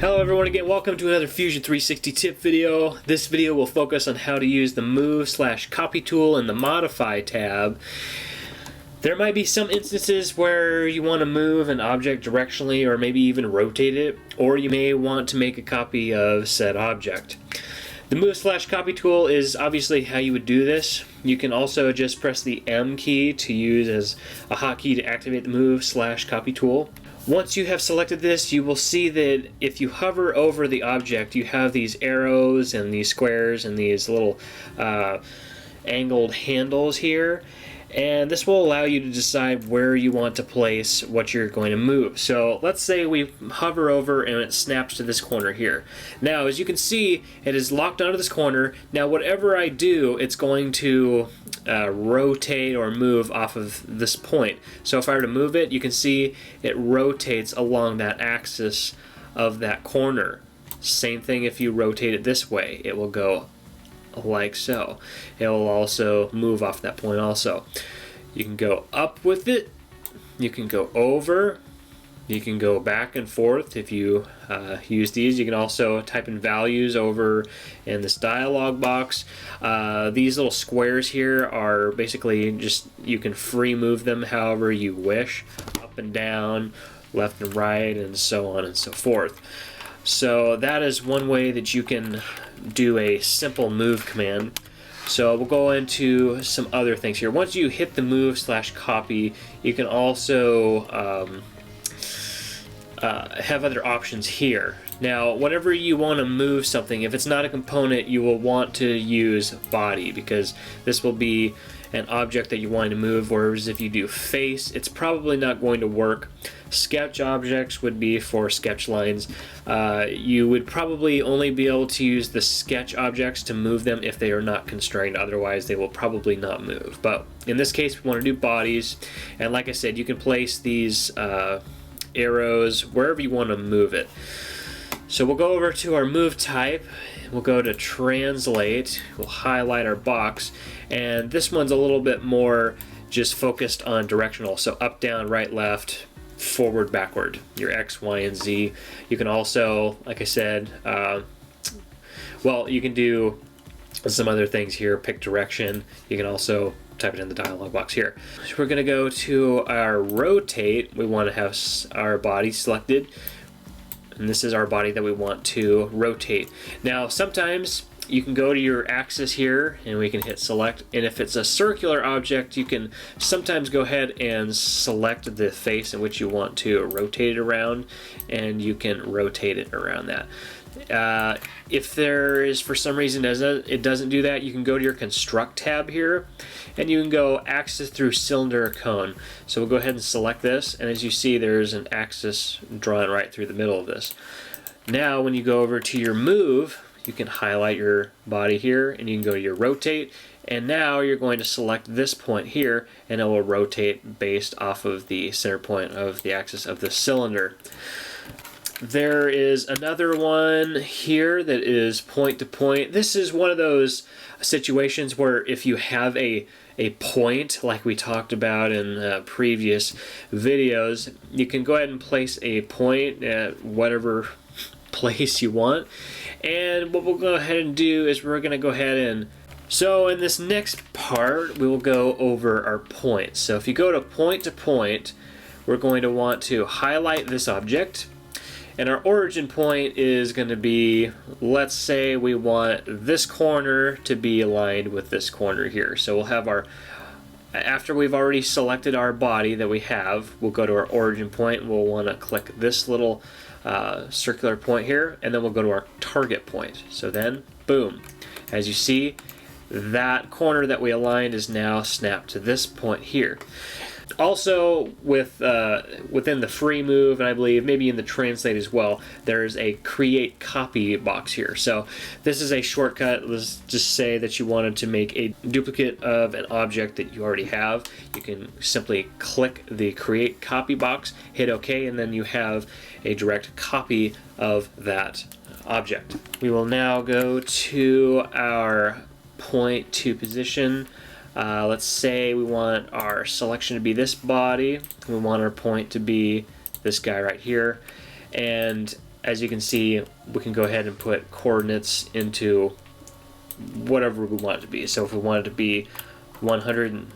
Hello everyone again, welcome to another Fusion360 tip video. This video will focus on how to use the Move/Copy tool in the Modify tab. There might be some instances where you want to move an object directionally or maybe even rotate it, or you may want to make a copy of said object. The Move/Copy tool is obviously how you would do this. You can also just press the M key to use as a hotkey to activate the Move/Copy tool. Once you have selected this, you will see that if you hover over the object, you have these arrows and these squares and these little angled handles here. And this will allow you to decide where you want to place what you're going to move. So let's say we hover over and it snaps to this corner here. Now, as you can see, it is locked onto this corner. Now, whatever I do, it's going to rotate or move off of this point. So if I were to move it, you can see it rotates along that axis of that corner. Same thing if you rotate it this way. It will go like so. It will also move off that point also. You can go up with it, you can go over, you can go back and forth if you use these. You can also type in values over in this dialog box. These little squares here are basically just, you can free move them however you wish, up and down, left and right, and so on and so forth. So that is one way that you can do a simple move command. So we'll go into some other things here. Once you hit the Move/Copy, you can also have other options here. Now, whenever you want to move something, if it's not a component, you will want to use body, because this will be an object that you want to move, whereas if you do face, it's probably not going to work. Sketch objects would be for sketch lines. You would probably only be able to use the sketch objects to move them if they are not constrained, otherwise they will probably not move. But in this case, we want to do bodies, and like I said, you can place these arrows wherever you want to move it. So we'll go over to our move type, we'll go to translate, we'll highlight our box, and this one's a little bit more just focused on directional, so up, down, right, left, forward, backward, your X, Y, and Z. You can also, like I said, well, you can do some other things here, pick direction. You can also type it in the dialog box here. So we're going to go to our rotate. We want to have our body selected, and this is our body that we want to rotate. Now, sometimes you can go to your axis here and we can hit select, and if it's a circular object, you can sometimes go ahead and select the face in which you want to rotate it around, and you can rotate it around that. If there is, for some reason it doesn't do that, you can go to your construct tab here and you can go axis through cylinder or cone. So we'll go ahead and select this, and as you see, there's an axis drawn right through the middle of this. Now when you go over to your move, you can highlight your body here and you can go to your rotate, and now you're going to select this point here and it will rotate based off of the center point of the axis of the cylinder. There is another one here that is point to point. This is one of those situations where if you have a point, like we talked about in previous videos, you can go ahead and place a point at whatever place you want. And what we'll go ahead and do is we're going to go ahead and, so in this next part, we will go over our points. So if you go to point, we're going to want to highlight this object. And our origin point is going to be, let's say we want this corner to be aligned with this corner here. So we'll have our, after we've already selected our body that we have, we'll go to our origin point and we'll want to click this little circular point here, and then we'll go to our target point. So then, boom, as you see, that corner that we aligned is now snapped to this point here. Also, with within the free move, and I believe maybe in the translate as well, there's a create copy box here. So this is a shortcut. Let's just say that you wanted to make a duplicate of an object that you already have. You can simply click the create copy box, hit OK, and then you have a direct copy of that object. We will now go to our point to position. Let's say we want our selection to be this body, we want our point to be this guy right here, and as you can see, we can go ahead and put coordinates into whatever we want it to be. So if we want it to be 100,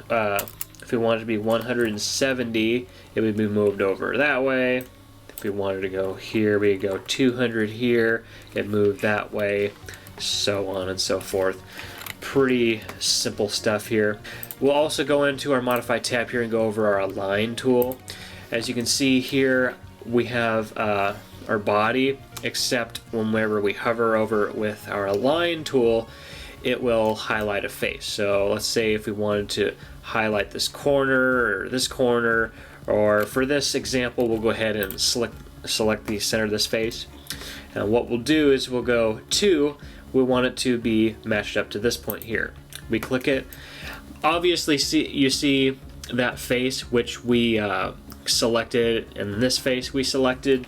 if we wanted to be 170, it would be moved over that way. If we wanted to go here, we go 200 here, it moved that way, so on and so forth. Pretty simple stuff here. We'll also go into our Modify tab here and go over our Align tool. As you can see here, we have our body, except whenever we hover over it with our Align tool, it will highlight a face. So let's say if we wanted to highlight this corner, or for this example, we'll go ahead and select the center of this face. And what we'll do is we'll go to, we want it to be matched up to this point here. We click it. Obviously, you see that face which we selected, and this face we selected,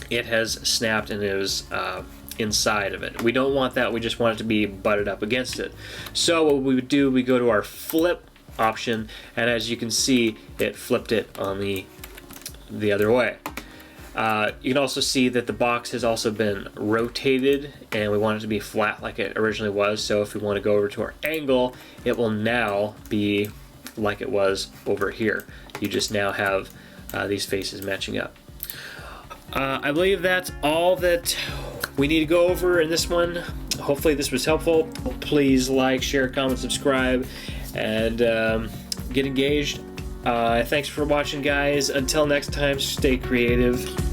it has snapped and it was inside of it. We don't want that, we just want it to be butted up against it. So what we would do, we go to our flip option, and as you can see, it flipped it on the other way. You can also see that the box has also been rotated, and we want it to be flat like it originally was. So if we want to go over to our angle, it will now be like it was over here. You just now have these faces matching up. I believe that's all that we need to go over in this one. Hopefully this was helpful. Please like, share, comment, subscribe, and get engaged. Thanks for watching, guys. Until next time, stay creative.